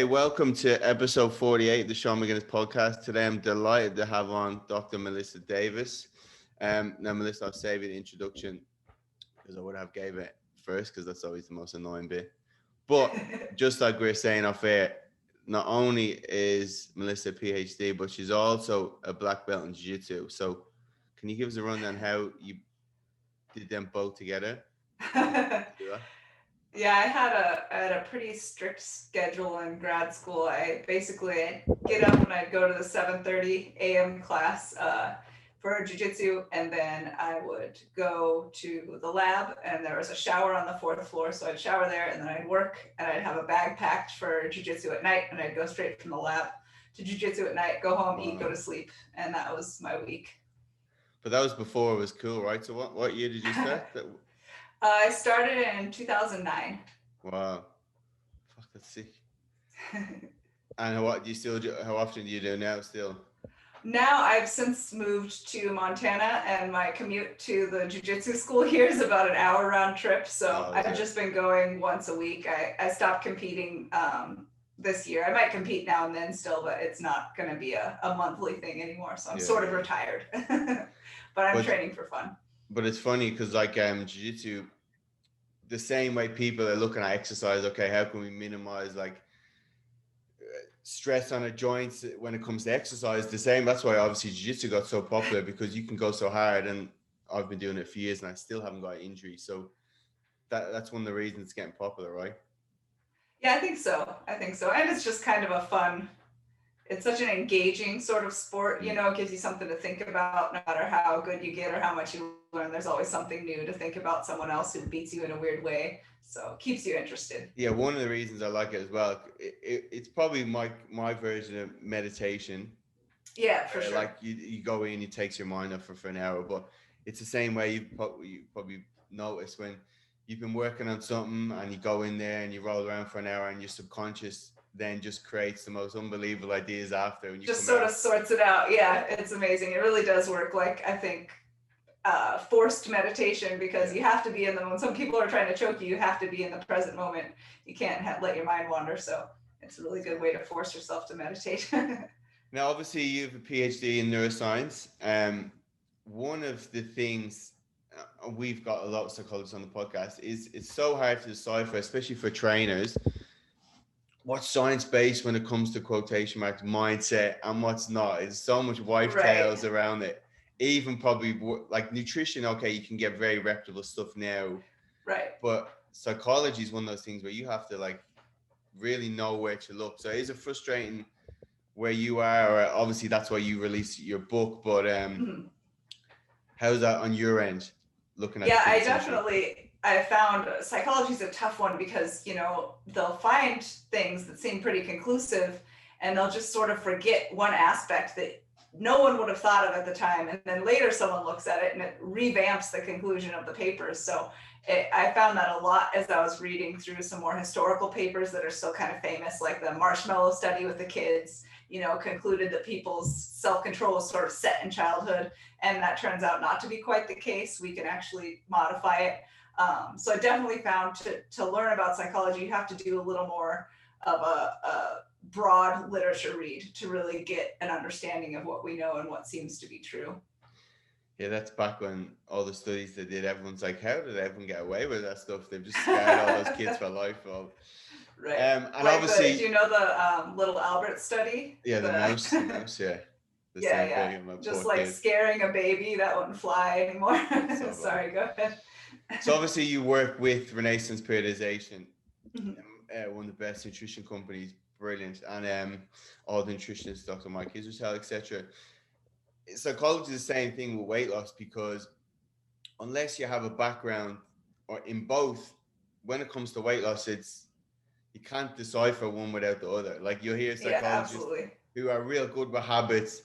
Okay, welcome to episode 48 of the Sean McGinnis podcast. Today I'm delighted to have on Dr. Melissa Davis. Now, Melissa, I'll save you the introduction because I would have gave it first because that's always the most annoying bit. But just like we were saying off air, not only is Melissa a Ph.D., but she's also a black belt in jiu-jitsu. So can you give us a rundown how you did them both together? Yeah, I had a pretty strict schedule in grad school. I'd get up and I'd go to the 7:30 a.m. class for jiu-jitsu, and then I would go to the lab, and there was a shower on the fourth floor, so I'd shower there, and then I'd work, and I'd have a bag packed for jiu-jitsu at night, and I'd go straight from the lab to jiu-jitsu at night, go home, eat, go to sleep, and that was my week. But that was before it was cool, right? So what year did you start? I started in 2009. Wow. Fuck, that's sick. And what do you still do? How often do you do now still? Now I've since moved to Montana, and my commute to the jiu-jitsu school here is about an hour round trip. So I've just been going once a week. I stopped competing this year. I might compete now and then still, but it's not going to be a monthly thing anymore. So I'm sort of retired, but I'm training for fun. But it's funny because like jiu-jitsu, the same way people are looking at exercise, okay, how can we minimize like stress on our joints when it comes to exercise? The same, that's why obviously jiu-jitsu got so popular, because you can go so hard, and I've been doing it for years and I still haven't got injury. So that's one of the reasons it's getting popular, right? Yeah, I think so. And it's just kind of a fun, it's such an engaging sort of sport, you know, it gives you something to think about no matter how good you get or how much you learn. There's always something new to think about, someone else who beats you in a weird way. So it keeps you interested. Yeah, one of the reasons I like it as well, it's probably my version of meditation. Yeah, for sure. Like you go in, it takes your mind off for an hour, but it's the same way you probably notice when you've been working on something and you go in there and you roll around for an hour, and your subconscious then just creates the most unbelievable ideas after. And you just sort of sorts it out. Yeah, it's amazing. It really does work like, I think, forced meditation, because you have to be in the moment. Some people are trying to choke you. You have to be in the present moment. You can't let your mind wander. So it's a really good way to force yourself to meditate. Now, obviously, you have a PhD in neuroscience. One of the things we've got a lot of psychologists on the podcast is it's so hard to decipher, especially for trainers, what's science-based when it comes to quotation marks mindset and what's not. There's so much wife tales around it. Even probably like nutrition, okay, you can get very reputable stuff now. Right. But psychology is one of those things where you have to like really know where to look. So is it frustrating where you are? Or obviously that's why you released your book, but how's that on your end looking at I found psychology is a tough one, because, you know, they'll find things that seem pretty conclusive and they'll just sort of forget one aspect that no one would have thought of at the time. And then later someone looks at it and it revamps the conclusion of the papers. So I found that a lot as I was reading through some more historical papers that are still kind of famous, like the marshmallow study with the kids, you know, concluded that people's self-control was sort of set in childhood. And that turns out not to be quite the case. We can actually modify it. So I definitely found to learn about psychology, you have to do a little more of a broad literature read to really get an understanding of what we know and what seems to be true. Yeah, that's back when all the studies they did, everyone's like, how did everyone get away with that stuff? They've just scarred all those kids for life. Right. And obviously, do you know the little Albert study? Yeah, the mouse, yeah. Yeah. Just like kid. Scaring a baby that wouldn't fly anymore. Sorry, go ahead. So obviously you work with Renaissance Periodization, one of the best nutrition companies, brilliant, and all the nutritionists, Dr. Mike Israel, etc. Psychology is the same thing with weight loss, because unless you have a background or in both, when it comes to weight loss, you can't decipher one without the other. Like you'll hear psychologists who are real good with habits,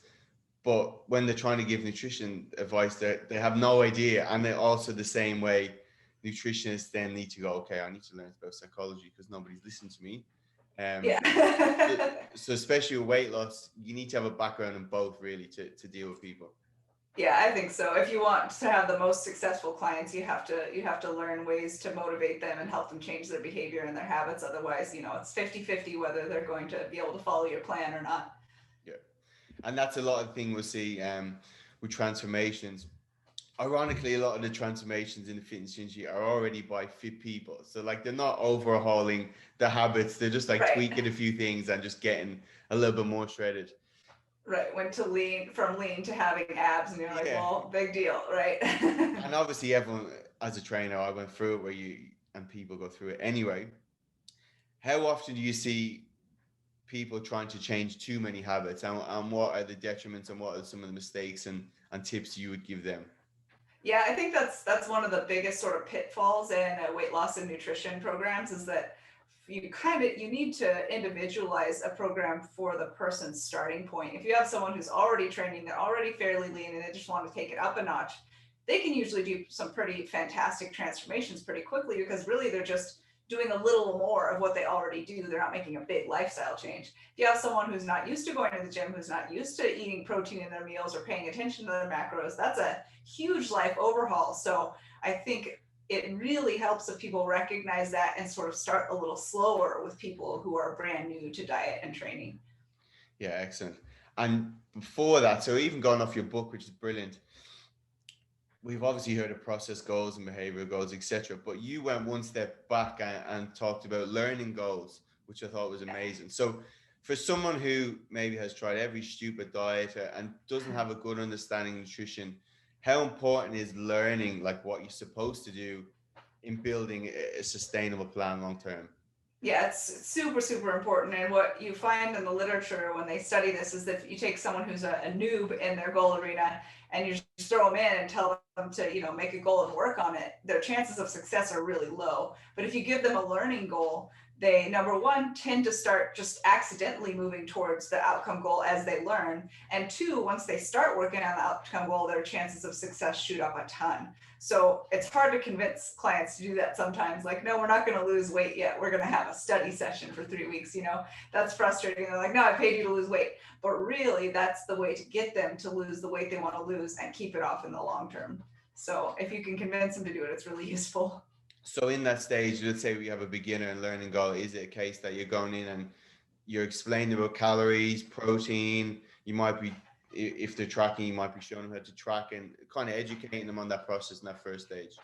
but when they're trying to give nutrition advice, they have no idea. And they're also the same way nutritionists then need to go, okay, I need to learn about psychology because nobody's listening to me. So especially with weight loss, you need to have a background in both really to deal with people. Yeah, I think so. If you want to have the most successful clients, you have to learn ways to motivate them and help them change their behavior and their habits. Otherwise, it's 50-50 whether they're going to be able to follow your plan or not. Yeah, and that's a lot of thing we'll see with transformations. Ironically, a lot of the transformations in the fitness industry are already by fit people. So like they're not overhauling the habits. They're just like Right. tweaking a few things and just getting a little bit more shredded. Right. Went to from lean to having abs, and you're like, Yeah. well, big deal, right? And obviously everyone, as a trainer, I went through it where you and people go through it anyway. How often do you see people trying to change too many habits, and what are the detriments and what are some of the mistakes and tips you would give them? Yeah, I think that's one of the biggest sort of pitfalls in weight loss and nutrition programs is that you need to individualize a program for the person's starting point. If you have someone who's already training, they're already fairly lean, and they just want to take it up a notch, they can usually do some pretty fantastic transformations pretty quickly because really they're just doing a little more of what they already do. They're not making a big lifestyle change. If you have someone who's not used to going to the gym, who's not used to eating protein in their meals or paying attention to their macros, that's a huge life overhaul. So I think it really helps if people recognize that and sort of start a little slower with people who are brand new to diet and training. Yeah, excellent. And before that, so even going off your book, which is brilliant, we've obviously heard of process goals and behavioral goals, etc. But you went one step back and talked about learning goals, which I thought was amazing. So, for someone who maybe has tried every stupid diet and doesn't have a good understanding of nutrition, how important is learning like what you're supposed to do in building a sustainable plan long term? Yeah, it's super, super important. And what you find in the literature when they study this is that if you take someone who's a noob in their goal arena and you just throw them in and tell them to, make a goal and work on it, their chances of success are really low. But if you give them a learning goal, they, number one, tend to start just accidentally moving towards the outcome goal as they learn. And two, once they start working on the outcome goal, their chances of success shoot up a ton. So it's hard to convince clients to do that sometimes. Like, no, we're not going to lose weight yet. We're going to have a study session for 3 weeks. That's frustrating. They're like, no, I paid you to lose weight. But really, that's the way to get them to lose the weight they want to lose and keep it off in the long term. So if you can convince them to do it, it's really useful. So in that stage, let's say we have a beginner and learning goal. Is it a case that you're going in and you're explaining about calories, protein? You might be, if they're tracking, you might be showing them how to track and kind of educating them on that process in that first stage.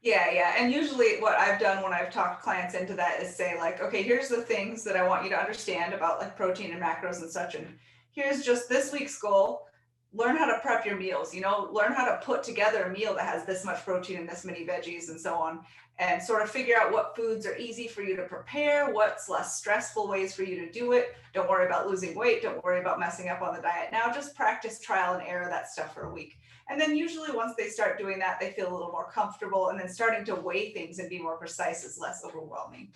Yeah. And usually what I've done when I've talked clients into that is say like, okay, here's the things that I want you to understand about like protein and macros and such. And here's just this week's goal. Learn how to prep your meals, learn how to put together a meal that has this much protein and this many veggies and so on, and sort of figure out what foods are easy for you to prepare, what's less stressful ways for you to do it. Don't worry about losing weight. Don't worry about messing up on the diet. Now just practice trial and error that stuff for a week. And then usually once they start doing that, they feel a little more comfortable, and then starting to weigh things and be more precise is less overwhelming.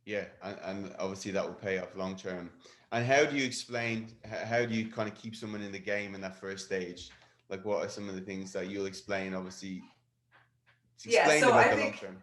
Yeah, and obviously that will pay off long term. And how do you explain, how do you kind of keep someone in the game in that first stage? Like what are some of the things that you'll explain, obviously, Yeah, explain so about I the long think term?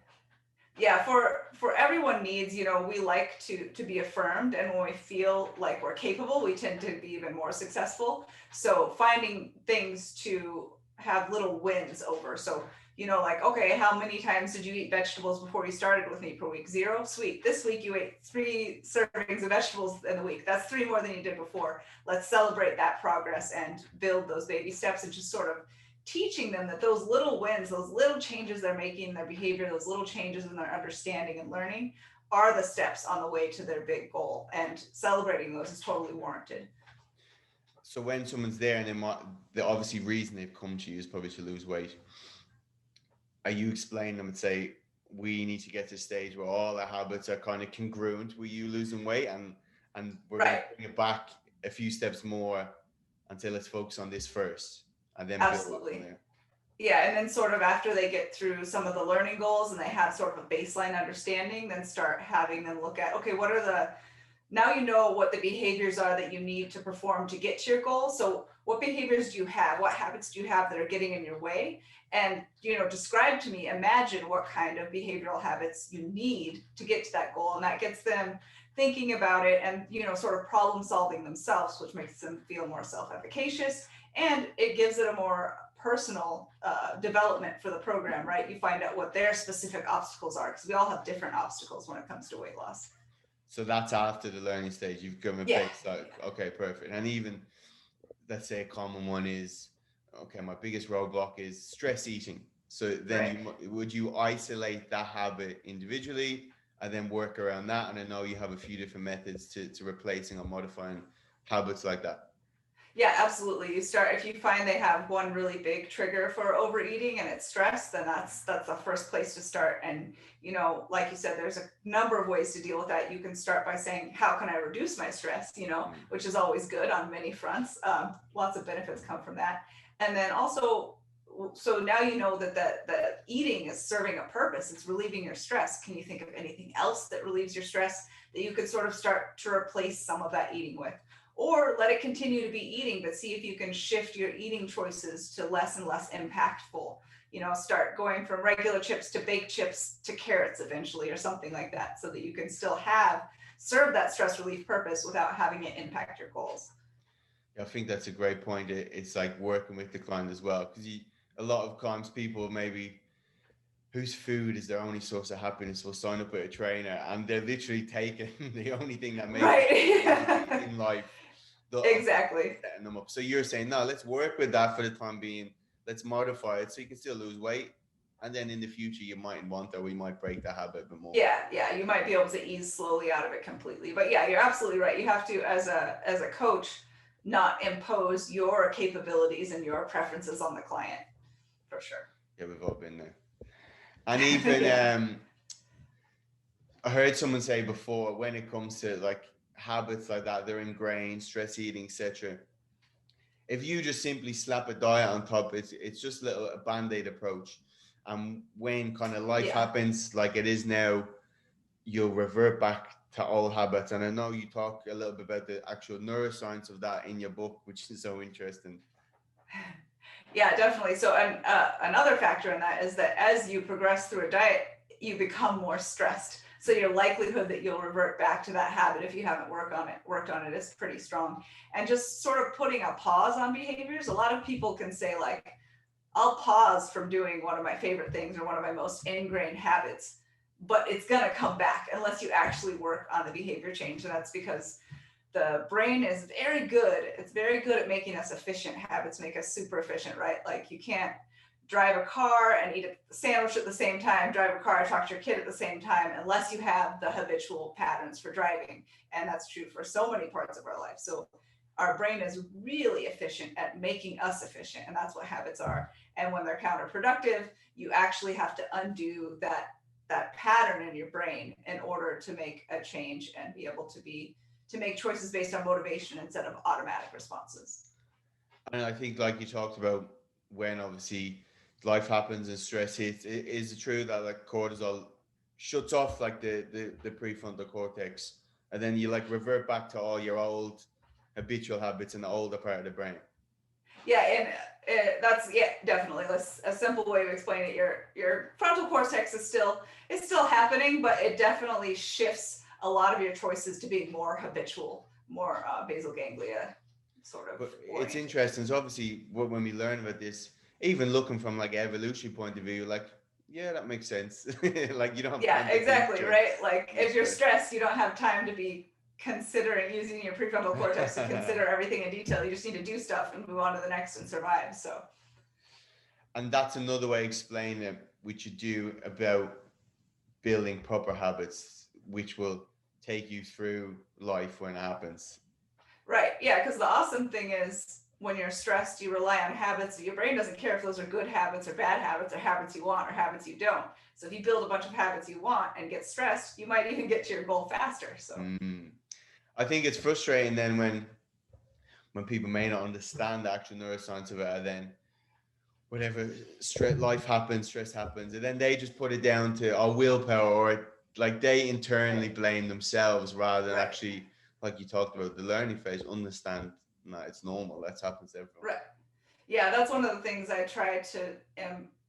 yeah, for everyone needs, we like to be affirmed, and when we feel like we're capable, we tend to be even more successful. So finding things to have little wins over. So like, okay, how many times did you eat vegetables before you started with me per week? 0. Sweet. This week you ate 3 servings of vegetables in the week. That's 3 more than you did before. Let's celebrate that progress and build those baby steps, and just sort of teaching them that those little wins, those little changes they're making in their behavior, those little changes in their understanding and learning are the steps on the way to their big goal. And celebrating those is totally warranted. So when someone's there and the obviously reason they've come to you is probably to lose weight, are you explaining them and say, we need to get to a stage where all our habits are kind of congruent with you losing weight, and we're going to Right. bring it back a few steps more until let's focus on this first and then build up from Absolutely. there? Yeah, and then sort of after they get through some of the learning goals and they have sort of a baseline understanding, then start having them look at, okay, what are the now you know what the behaviors are that you need to perform to get to your goal. So what behaviors do you have? What habits do you have that are getting in your way? And, describe to me, imagine what kind of behavioral habits you need to get to that goal. And that gets them thinking about it and, sort of problem solving themselves, which makes them feel more self-efficacious And it gives it a more personal development for the program, right? You find out what their specific obstacles are, because we all have different obstacles when it comes to weight loss. So that's after the learning stage. You've come a Yeah. base like, okay, perfect. And even let's say a common one is, okay, my biggest roadblock is stress eating. So then Right. would you isolate that habit individually and then work around that? And I know you have a few different methods to replacing or modifying habits like that. Yeah, absolutely. You start, if you find they have one really big trigger for overeating and it's stress, then that's the first place to start. And like you said, there's a number of ways to deal with that. You can start by saying, how can I reduce my stress? Which is always good on many fronts. Lots of benefits come from that. And then also, so now you know that eating is serving a purpose. It's relieving your stress. Can you think of anything else that relieves your stress that you could sort of start to replace some of that eating with? Or let it continue to be eating, but see if you can shift your eating choices to less and less impactful. Start going from regular chips to baked chips to carrots eventually, or something like that, so that you can still serve that stress relief purpose without having it impact your goals. I think that's a great point. It's like working with the client as well, because a lot of times people maybe whose food is their only source of happiness will sign up with a trainer, and they're literally taking the only thing that makes right in life. Exactly. Setting them up. So you're saying, no, let's work with that for the time being. Let's modify it so you can still lose weight. And then in the future, you might want that we might break the habit a bit more. Yeah, you might be able to ease slowly out of it completely. But yeah, you're absolutely right. You have to, as a coach, not impose your capabilities and your preferences on the client, for sure. Yeah, we've all been there. And even I heard someone say before, when it comes to like habits like that, they're ingrained, stress eating, etc. If you just simply slap a diet on top, it's just a band-aid approach. And when kind of life happens like it is now, you'll revert back to old habits. And I know you talk a little bit about the actual neuroscience of that in your book, which is so interesting. Yeah, definitely. So another factor in that is that as you progress through a diet, you become more stressed. So your likelihood that you'll revert back to that habit if you haven't worked on it is pretty strong. And just sort of putting a pause on behaviors. A lot of people can say like, I'll pause from doing one of my favorite things or one of my most ingrained habits, but it's going to come back unless you actually work on the behavior change. And that's because the brain is very good. It's very good at making us efficient. Habits make us super efficient, right? Like you can't drive a car and eat a sandwich at the same time, drive a car and talk to your kid at the same time, unless you have the habitual patterns for driving. And that's true for so many parts of our life. So our brain is really efficient at making us efficient. And that's what habits are. And when they're counterproductive, you actually have to undo that pattern in your brain in order to make a change and be able to make choices based on motivation instead of automatic responses. And I think like you talked about, when obviously life happens and stress hits, is it true that like cortisol shuts off like the prefrontal cortex, and then you like revert back to all your old habitual habits in the older part of the brain? Yeah, and that's definitely. A simple way to explain it. Your frontal cortex is still happening, but it definitely shifts a lot of your choices to being more habitual, more basal ganglia sort of. But it's interesting. So obviously, when we learn about this, even looking from like evolutionary point of view, like yeah, that makes sense. Like you don't have time to exactly right. Like if you're stressed, you don't have time to be considering using your prefrontal cortex to consider everything in detail. You just need to do stuff and move on to the next and survive. So, and that's another way of explaining it, which you do about building proper habits, which will take you through life when it happens. Right. Yeah. Because the awesome thing is when you're stressed, you rely on habits. Your brain doesn't care if those are good habits or bad habits or habits you want or habits you don't. So if you build a bunch of habits you want and get stressed, you might even get to your goal faster. So I think it's frustrating then when people may not understand the actual neuroscience of it, and then whatever life happens, stress happens, and then they just put it down to our willpower, or like they internally blame themselves rather than actually, like you talked about, the learning phase, understand it's normal. That happens to everyone. Right. Yeah, that's one of the things I try to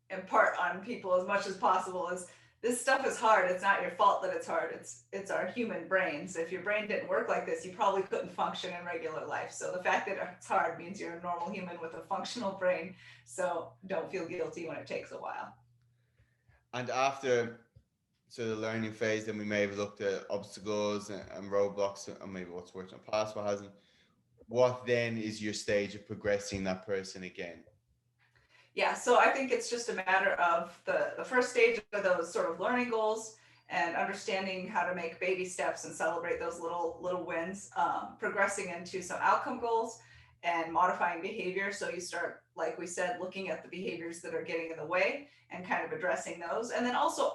impart on people as much as possible is this stuff is hard. It's not your fault that it's hard. It's our human brains. If your brain didn't work like this, you probably couldn't function in regular life. So the fact that it's hard means you're a normal human with a functional brain. So don't feel guilty when it takes a while. And after the learning phase, then we may have looked at obstacles and roadblocks, and maybe what's worked in the past, what hasn't. What then is your stage of progressing that person again? Yeah, so I think it's just a matter of the first stage of those sort of learning goals and understanding how to make baby steps and celebrate those little wins, progressing into some outcome goals and modifying behavior. So you start, like we said, looking at the behaviors that are getting in the way and kind of addressing those. And then also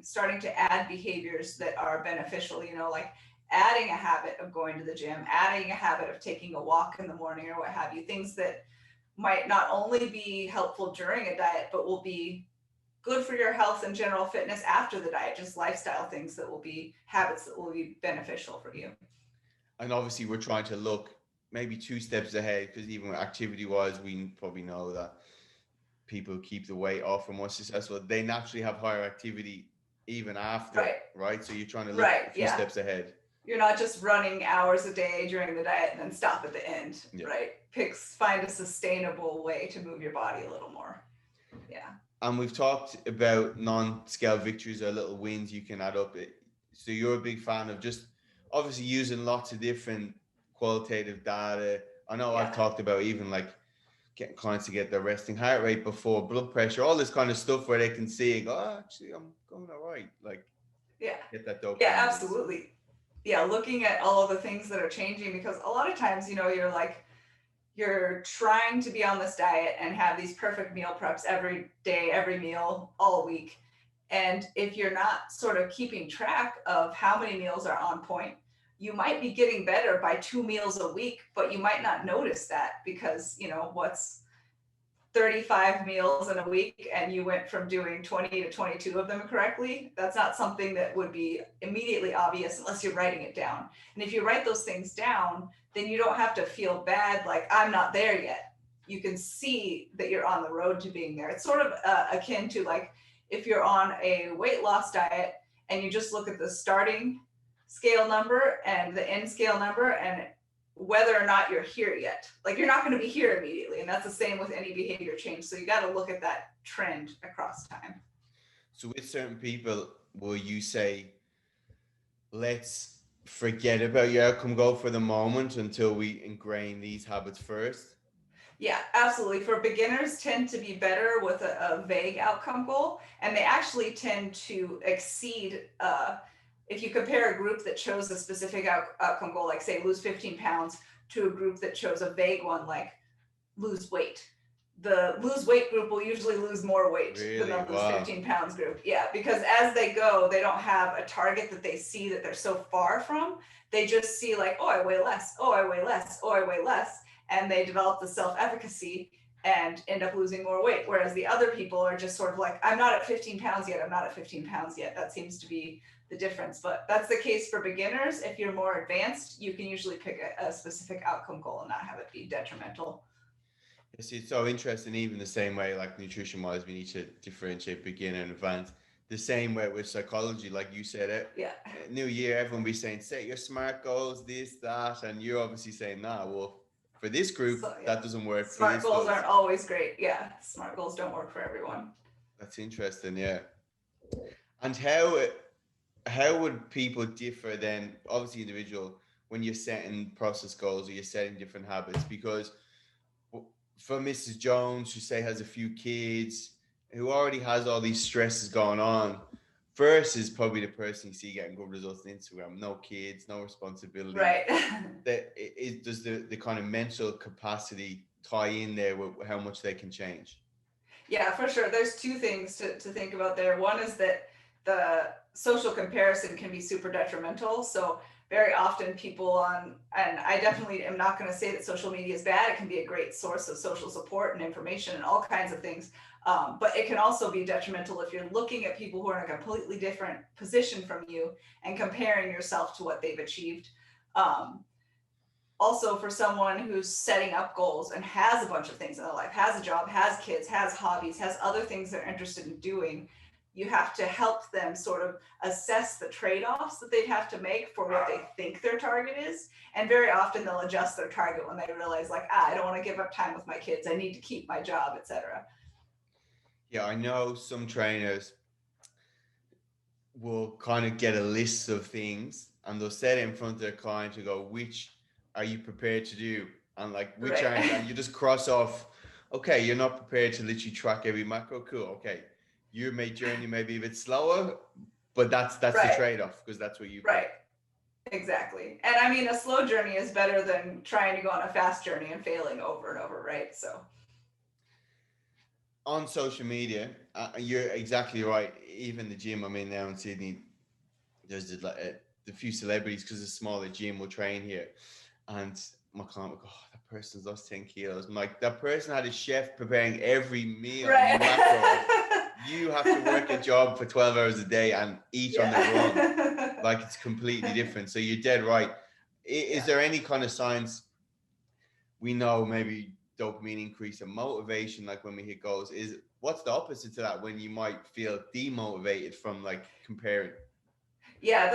starting to add behaviors that are beneficial, like adding a habit of going to the gym, adding a habit of taking a walk in the morning or what have you, things that might not only be helpful during a diet, but will be good for your health and general fitness after the diet, just lifestyle things that will be habits that will be beneficial for you. And obviously we're trying to look maybe 2 steps ahead, because even activity wise, we probably know that people who keep the weight off are more successful. They naturally have higher activity even after, right? So you're trying to look a few steps ahead. You're not just running hours a day during the diet and then stop at the end, right? Find a sustainable way to move your body a little more. Yeah. And we've talked about non-scale victories or little wins you can add up. So you're a big fan of just obviously using lots of different qualitative data. I know I've talked about even like getting clients to get their resting heart rate before blood pressure, all this kind of stuff where they can see, oh, actually, I'm going all right. Like, get that dopamine. Yeah, absolutely. Yeah, looking at all of the things that are changing, because a lot of times, you're trying to be on this diet and have these perfect meal preps every day, every meal, all week. And if you're not sort of keeping track of how many meals are on point, you might be getting better by 2 meals a week, but you might not notice that because, what's 35 meals in a week and you went from doing 20 to 22 of them correctly, that's not something that would be immediately obvious unless you're writing it down. And if you write those things down, then you don't have to feel bad like I'm not there yet. You can see that you're on the road to being there. It's sort of akin to like if you're on a weight loss diet and you just look at the starting scale number and the end scale number and whether or not you're here yet. Like you're not going to be here immediately. And that's the same with any behavior change. So you got to look at that trend across time. So with certain people, will you say, let's forget about your outcome goal for the moment until we ingrain these habits first? Yeah, absolutely. For beginners tend to be better with a vague outcome goal, and they actually tend to exceed, if you compare a group that chose a specific outcome goal, like say lose 15 pounds, to a group that chose a vague one, like lose weight. The lose weight group will usually lose more weight than the lose 15 pounds group. Yeah, because as they go, they don't have a target that they see that they're so far from. They just see like, oh, I weigh less. Oh, I weigh less. Oh, I weigh less. And they develop the self-efficacy and end up losing more weight. Whereas the other people are just sort of like, I'm not at 15 pounds yet. I'm not at 15 pounds yet. That seems to be the difference. But that's the case for beginners. If you're more advanced, you can usually pick a specific outcome goal and not have it be detrimental. It's so interesting, even the same way like nutrition wise, we need to differentiate beginner and advanced. The same way with psychology, like you said it. Yeah. New year, everyone be saying, set your SMART goals, this, that. And you're obviously saying, nah, well, for this group, that doesn't work. SMART goals aren't always great. Yeah. SMART goals don't work for everyone. That's interesting. Yeah. And how would people differ then, obviously individual, when you're setting process goals or you're setting different habits? Because for Mrs. Jones, who say has a few kids, who already has all these stresses going on, versus probably the person you see getting good results on Instagram, no kids, no responsibility. Right. Does the kind of mental capacity tie in there with how much they can change? Yeah, for sure. There's 2 things to think about there. One is that the social comparison can be super detrimental. So very often people and I definitely am not going to say that social media is bad. It can be a great source of social support and information and all kinds of things. But it can also be detrimental if you're looking at people who are in a completely different position from you and comparing yourself to what they've achieved. Also, for someone who's setting up goals and has a bunch of things in their life, has a job, has kids, has hobbies, has other things they're interested in doing, you have to help them sort of assess the trade-offs that they'd have to make for what they think their target is. And very often they'll adjust their target when they realize like, I don't want to give up time with my kids. I need to keep my job, etc. Yeah, I know some trainers will kind of get a list of things and they'll set it in front of their client to go, which are you prepared to do? And like, which Right. aren't, and you just cross off, okay, you're not prepared to literally track every macro. Cool. Okay. Your mate journey may be a bit slower, but that's the Right. trade-off, because that's what you Right. Exactly. And I mean, a slow journey is better than trying to go on a fast journey and failing over and over, right? So on social media, you're exactly right. Even the gym I'm in now in Sydney, there's the few celebrities, because it's a smaller gym, will train here. And my client will go, oh, that person's lost 10 kilos. I'm like, that person had a chef preparing every meal, right. macro. You have to work a job for 12 hours a day and eat on the run. Like, it's completely different. So you're dead right. Is there any kind of science? We know maybe dopamine increase and motivation, like when we hit goals, is what's the opposite to that, when you might feel demotivated from like comparing? Yeah,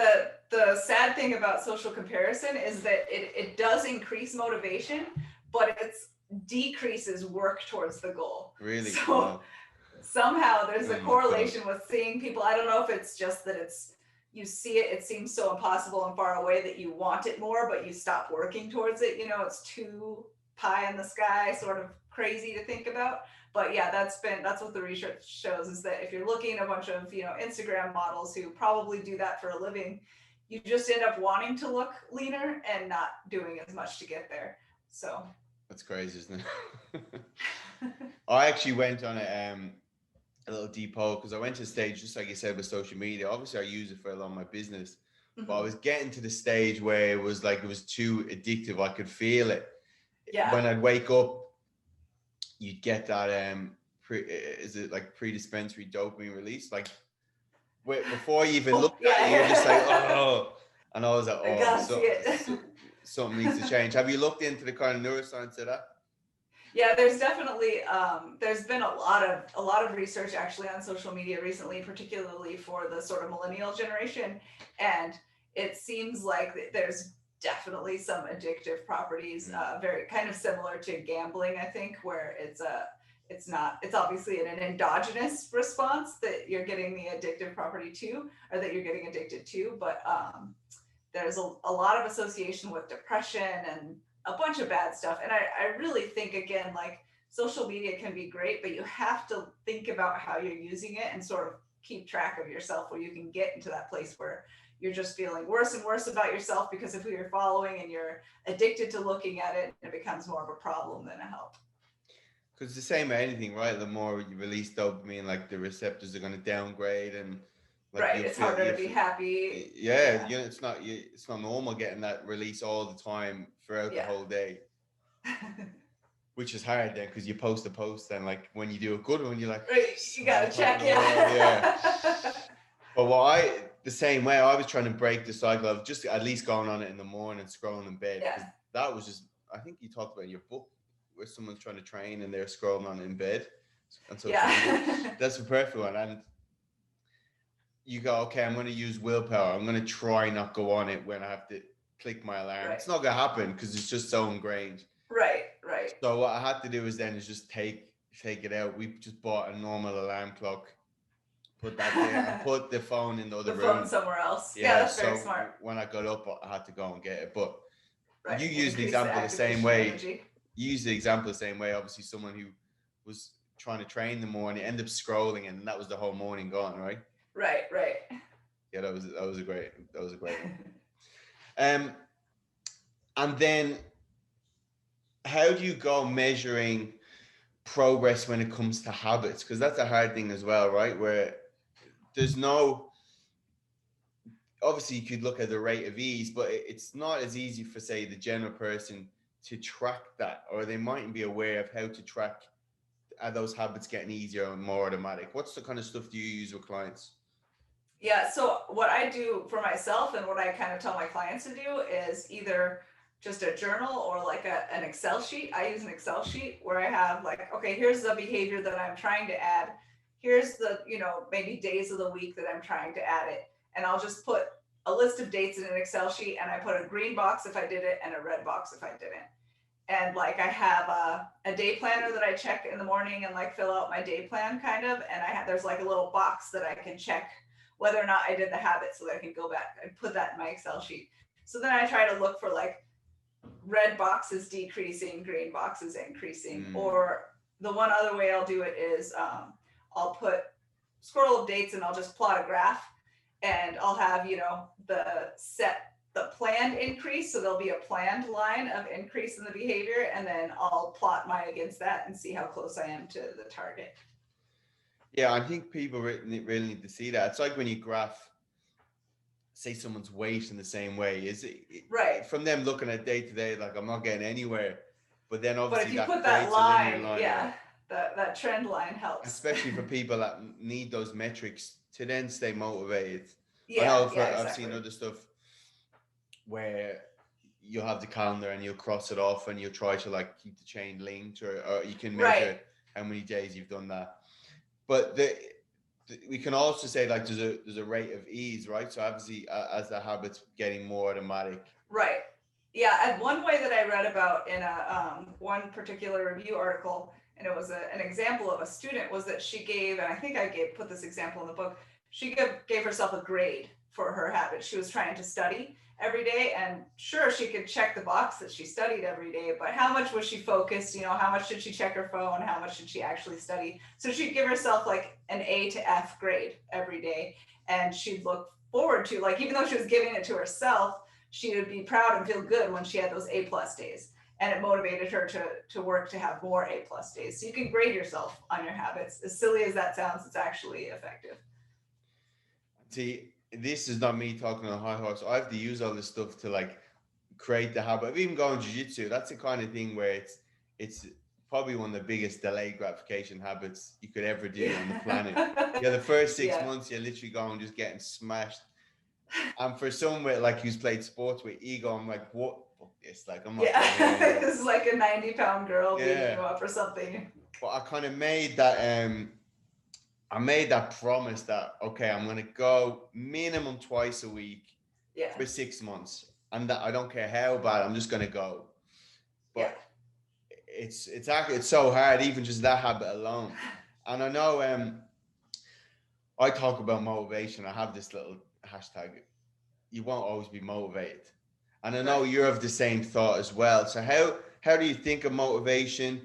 the sad thing about social comparison is that it does increase motivation, but it decreases work towards the goal. Really? So Wow. Somehow there's a Oh my correlation God. with seeing people. I don't know if it's just that you see it, it seems so impossible and far away that you want it more, but you stop working towards it. You know, it's too pie in the sky, sort of crazy to think about. But yeah, that's what the research shows, is that if you're looking at a bunch of, Instagram models who probably do that for a living, you just end up wanting to look leaner and not doing as much to get there. So That's crazy, isn't it? I actually went on a little deep hole, because I went to a stage, just like you said, with social media. Obviously I use it for a lot of my business, but I was getting to the stage where it was too addictive. I could feel it. Yeah. When I'd wake up, you'd get that is it like pre-dispensary dopamine release, like before you even look at it, you're just like, oh. And I was like, I oh, gotta see it. something needs to change. Have you looked into the kind of neuroscience of that? Yeah, there's definitely there's been a lot of research actually on social media recently, particularly for the sort of millennial generation, and it seems like there's definitely some addictive properties, very kind of similar to gambling, I think, where it's obviously an endogenous response that you're getting the addictive property to, or that you're getting addicted to, but there's a lot of association with depression and a bunch of bad stuff. And I really think, again, like, social media can be great, but you have to think about how you're using it and sort of keep track of yourself, where you can get into that place where you're just feeling worse and worse about yourself because of who you're following, and you're addicted to looking at it, and it becomes more of a problem than a help. Because it's the same with anything, right? The more you release dopamine, like the receptors are going to downgrade, and like right, it's harder to be happy. Yeah, it's not normal getting that release all the time throughout the whole day, which is hard then, because you post a post, and like when you do a good one, you're like, right, you gotta check, But the same way, I was trying to break the cycle of just at least going on it in the morning, scrolling in bed, because that was just, I think you talked about in your book, where someone's trying to train and they're scrolling on in bed, and so that's the perfect one. And you go, okay, I'm going to use willpower. I'm going to try not go on it when I have to click my alarm. Right. It's not going to happen because it's just so ingrained. Right. So what I had to do is just take it out. We just bought a normal alarm clock, put that there, and put the phone in the other room. Phone somewhere else. Yeah, that's very smart. When I got up, I had to go and get it. But you use the example the same way. Energy. You use the example the same way. Obviously, someone who was trying to train in the morning ended up scrolling, and that was the whole morning gone, right? Right. Yeah, that was a great one. And then how do you go measuring progress when it comes to habits? Because that's a hard thing as well, right? Where there's obviously you could look at the rate of ease, but it's not as easy for, say, the general person to track that, or they mightn't be aware of how to track, are those habits getting easier and more automatic? What's the kind of stuff do you use with clients? Yeah, so what I do for myself, and what I kind of tell my clients to do, is either just a journal or like an Excel sheet. I use an Excel sheet where I have like, okay, here's the behavior that I'm trying to add. here's the, maybe days of the week that I'm trying to add it. And I'll just put a list of dates in an Excel sheet, and I put a green box if I did it and a red box if I didn't. And like I have a day planner that I check in the morning and like fill out my day plan kind of. And there's like a little box that I can check whether or not I did the habit so that I can go back and put that in my Excel sheet. So then I try to look for like red boxes decreasing, green boxes increasing. Or the one other way I'll do it is I'll put scroll of dates and I'll just plot a graph, and I'll have, the planned increase. So there'll be a planned line of increase in the behavior, and then I'll plot mine against that and see how close I am to the target. Yeah, I think people really need to see that. It's like when you graph, say, someone's weight in the same way. Is it right from them looking at day to day, like I'm not getting anywhere, but then obviously but if you put that that line, a linear line, yeah, that trend line helps, especially for people that need those metrics to then stay motivated. Yeah, I know exactly. I've seen other stuff where you'll have the calendar and you'll cross it off and you'll try to like keep the chain linked, or you can measure how many days you've done that. But we can also say like there's a rate of ease, right? So obviously as the habit's getting more automatic. Right. Yeah, and one way that I read about in a one particular review article, and it was an example of a student, was that she gave, and I think put this example in the book, she gave herself a grade for her habit. She was trying to study every day, and sure, she could check the box that she studied every day, but how much was she focused? How much did she check her phone? How much did she actually study? So she'd give herself like an A to F grade every day, and she'd look forward to, like, even though she was giving it to herself, she would be proud and feel good when she had those A+ days, and it motivated her to work to have more A+ days. So you can grade yourself on your habits. As silly as that sounds, it's actually effective. See, this is not me talking on a high horse. I have to use all this stuff to like create the habit of even going jiu-jitsu. That's the kind of thing where it's probably one of the biggest delayed gratification habits you could ever do on the planet. Yeah, the first 6 months you're literally going just getting smashed. And for someone with like who's played sports with ego, I'm like, what? Fuck this! Like I'm not. Yeah, this is like a 90-pound girl beating you up or something. But I kind of made that. I made that promise that okay, I'm gonna go minimum twice a week for 6 months, and that I don't care how bad, I'm just gonna go. But it's actually so hard, even just that habit alone. And I know I talk about motivation. I have this little hashtag. You won't always be motivated, and I know you're of the same thought as well. So how do you think of motivation?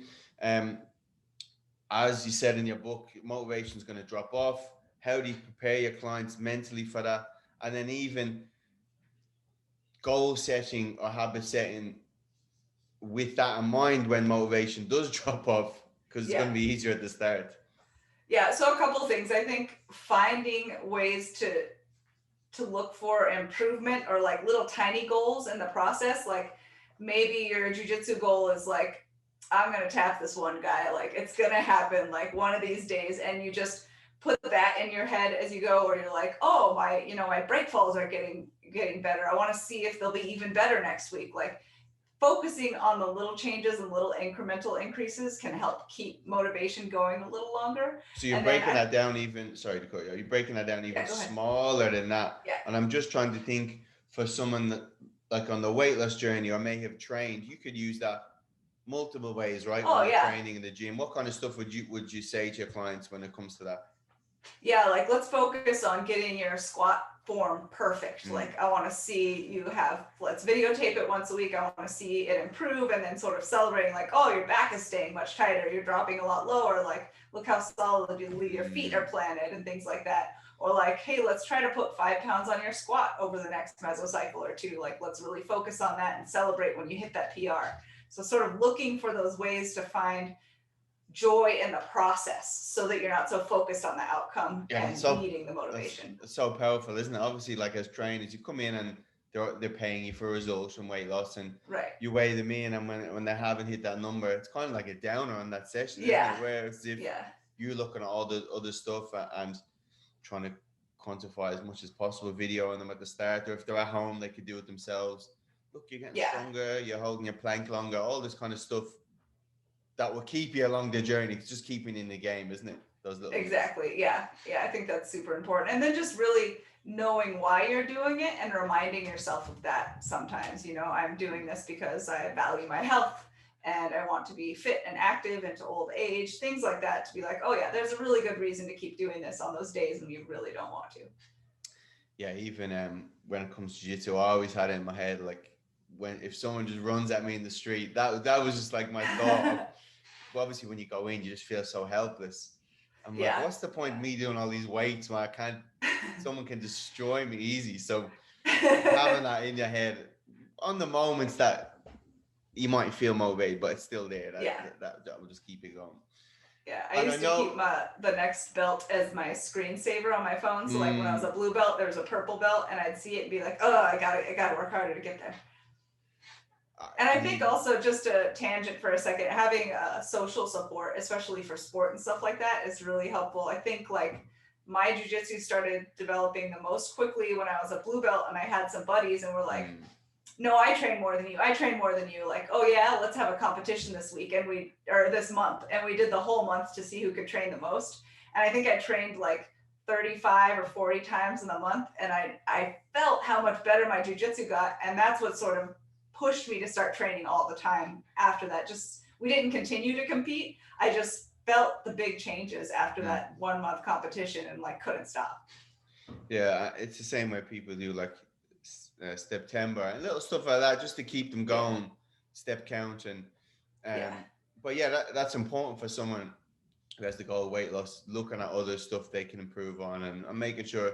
As you said in your book, motivation is going to drop off. How do you prepare your clients mentally for that? And then even goal setting or habit setting with that in mind when motivation does drop off, because it's going to be easier at the start. Yeah, so a couple of things. I think finding ways to look for improvement, or like little tiny goals in the process. Like maybe your jiu-jitsu goal is like, I'm going to tap this one guy, like it's going to happen like one of these days. And you just put that in your head as you go, or you're like, oh, my break falls are getting better. I want to see if they'll be even better next week. Like focusing on the little changes and little incremental increases can help keep motivation going a little longer. So you're breaking that down even, sorry to cut you, you're breaking that down even smaller than that. Yeah. And I'm just trying to think for someone that like on the weight loss journey or may have trained, you could use that multiple ways, right? Oh, when you're training in the gym. What kind of stuff would you say to your clients when it comes to that? Yeah, like let's focus on getting your squat form perfect. Like I want to see you let's videotape it once a week. I want to see it improve, and then sort of celebrating like, oh, your back is staying much tighter, you're dropping a lot lower, like look how solidly your feet are planted and things like that. Or like, hey, let's try to put 5 pounds on your squat over the next mesocycle or two. Like let's really focus on that and celebrate when you hit that PR. So sort of looking for those ways to find joy in the process so that you're not so focused on the outcome and needing the motivation. It's so powerful, isn't it? Obviously, like as trainers, you come in and they're paying you for results and weight loss, and you weigh them in, and when they haven't hit that number, it's kind of like a downer on that session, isn't it? Where it's if you're looking at all the other stuff and trying to quantify as much as possible, videoing them at the start, or if they're at home, they could do it themselves. Look, you're getting stronger, you're holding your plank longer, all this kind of stuff. that will keep you along the journey. It's just keeping in the game, isn't it? Those little things. Exactly. Yeah. Yeah. I think that's super important. And then just really knowing why you're doing it and reminding yourself of that sometimes. I'm doing this because I value my health and I want to be fit and active into old age, things like that, to be like, oh, yeah, there's a really good reason to keep doing this on those days when you really don't want to. Yeah. Even when it comes to jiu-jitsu, I always had it in my head, like, if someone just runs at me in the street, that was just like my thought of, well, obviously when you go in, you just feel so helpless. I'm like, Yeah. what's the point of me doing all these weights when someone can destroy me easy? So having that in your head on the moments that you might feel motivated, but it's still there. That will just keep it going. Yeah, I used to keep the next belt as my screensaver on my phone. So like when I was a blue belt, there was a purple belt, and I'd see it and be like, oh, I gotta work harder to get there. And I think also, just a tangent for a second, having social support, especially for sport and stuff like that, is really helpful. I think like my jujitsu started developing the most quickly when I was a blue belt, and I had some buddies, and we're like, no, I train more than you. I train more than you. Like, oh yeah, let's have a competition this week or this month. And we did the whole month to see who could train the most. And I think I trained like 35 or 40 times in the month. And I felt how much better my jujitsu got. And that's what sort of pushed me to start training all the time after that. Just, we didn't continue to compete. I just felt the big changes after that 1 month competition and like couldn't stop. Yeah, it's the same way people do like September and little stuff like that, just to keep them going, step count. And but yeah, that's important for someone who has the goal of weight loss, looking at other stuff they can improve on, and making sure.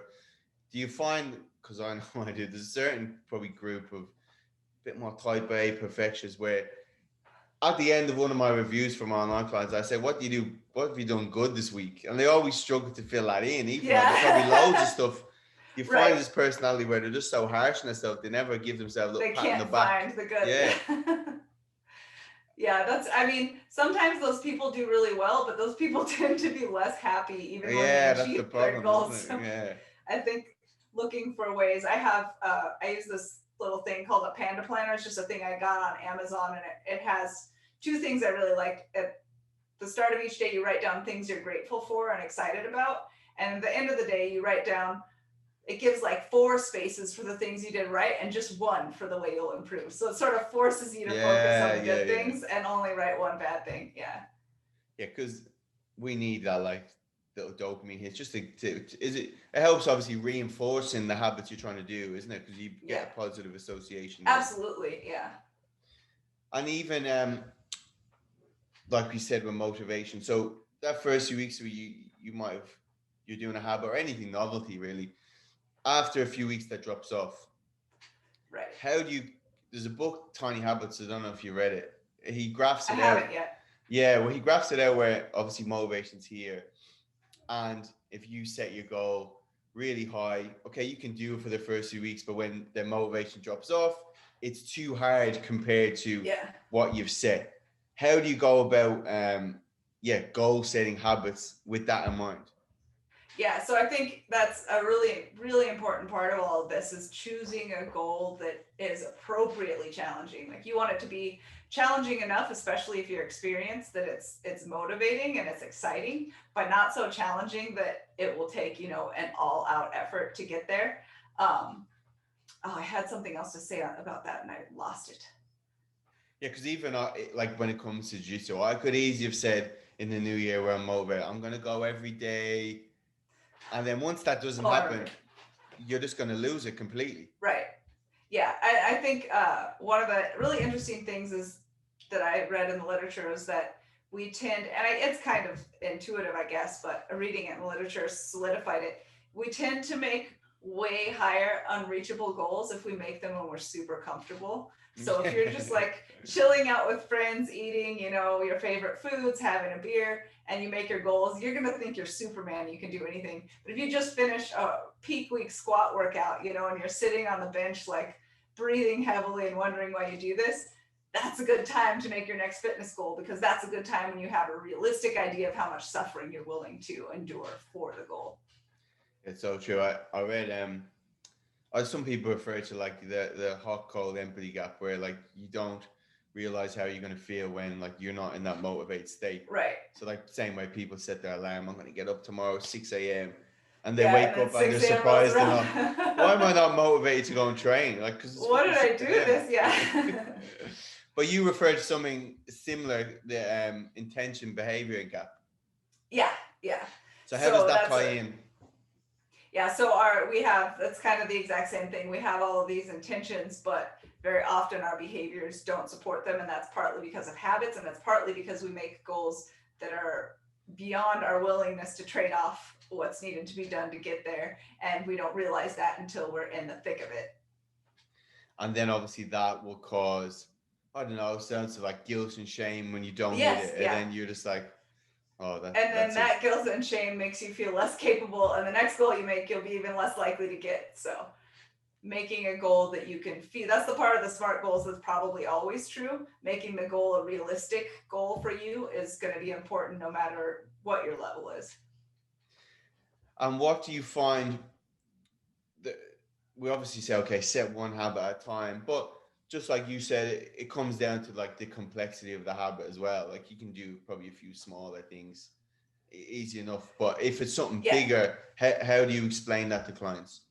Do you find, because I know I do, there's a certain probably group of a bit more type A perfectionists where at the end of one of my reviews for my online clients, I say, what have you done good this week? And they always struggle to fill that in, even though there's probably loads of stuff. You find this personality where they're just so harsh on themselves, they never give themselves a little pat on the back. Find the good. Yeah. Yeah, sometimes those people do really well, but those people tend to be less happy even when they achieve their goals. Yeah. I think looking for ways, I use this little thing called a panda planner. It's just a thing I got on Amazon, and it has two things I really like. At the start of each day, you write down things you're grateful for and excited about. And at the end of the day, you write down, it gives like 4 spaces for the things you did right and just 1 for the way you'll improve. So it sort of forces you to focus on the good things and only write 1 bad thing. Yeah. Yeah, because we need that like little dopamine hit. Just it helps obviously reinforcing the habits you're trying to do, isn't it? Because you get a positive association. Absolutely, yeah. And even like we said with motivation. So that first few weeks you're doing a habit or anything, novelty really. After a few weeks that drops off. Right. There's a book, Tiny Habits, I don't know if you read it. He graphs it out. I haven't yet. Yeah, well, he graphs it out where obviously motivation's here. And if you set your goal really high, okay, you can do it for the first few weeks, but when the motivation drops off, it's too hard compared to what you've set. How do you go about goal setting habits with that in mind? Yeah, so I think that's a really, really important part of all of this, is choosing a goal that is appropriately challenging. Like, you want it to be challenging enough, especially if you're experienced, that it's motivating and it's exciting, but not so challenging that it will take, an all-out effort to get there. I had something else to say about that and I lost it. Yeah, because even like when it comes to jiu-jitsu, I could easily have said in the new year where I'm motivated, I'm going to go every day. And then once that doesn't happen, you're just going to lose it completely. Right. Yeah. I think one of the really interesting things is that I read in the literature is that we tend, and it's kind of intuitive, I guess, but reading it in the literature solidified it. We tend to make way higher unreachable goals if we make them when we're super comfortable. So if you're just like chilling out with friends, eating, your favorite foods, having a beer, and you make your goals, you're going to think you're Superman. You can do anything. But if you just finish a peak week squat workout, and you're sitting on the bench, like breathing heavily and wondering why you do this, that's a good time to make your next fitness goal, because that's a good time when you have a realistic idea of how much suffering you're willing to endure for the goal. It's so true. I read, some people refer to like the hot cold empathy gap, where like you don't realize how you're going to feel when like you're not in that motivated state. Right. So like the same way people set their alarm, I'm going to get up tomorrow 6 a.m. and they Yeah, wake and up then and they're 6 a.m. rolls surprised they're around. not, why am I not motivated to go and train? Like, because it's What fucking did I 6 do a.m. this? Yeah. But you referred to something similar, the intention behavior gap. Yeah, yeah. So how does So that that's tie in? yeah, so that's kind of the exact same thing. We have all of these intentions, but very often our behaviors don't support them, and that's partly because of habits, and that's partly because we make goals that are beyond our willingness to trade off what's needed to be done to get there, and we don't realize that until we're in the thick of it. And then obviously that will cause, I don't know, sense of like guilt and shame when you don't hit Yes, it, and yeah. then you're just like, oh, And then that's that it. guilt and shame makes you feel less capable, and the next goal you make, you'll be even less likely to get. So making a goal that you can feel, that's the part of the SMART goals that's probably always true. Making the goal a realistic goal for you is going to be important no matter what your level is. And what do you find that we obviously say, okay, set one habit at a time, but just like you said, it comes down to like the complexity of the habit as well. Like you can do probably a few smaller things easy enough, but if it's something Yeah. bigger, how do you explain that to clients?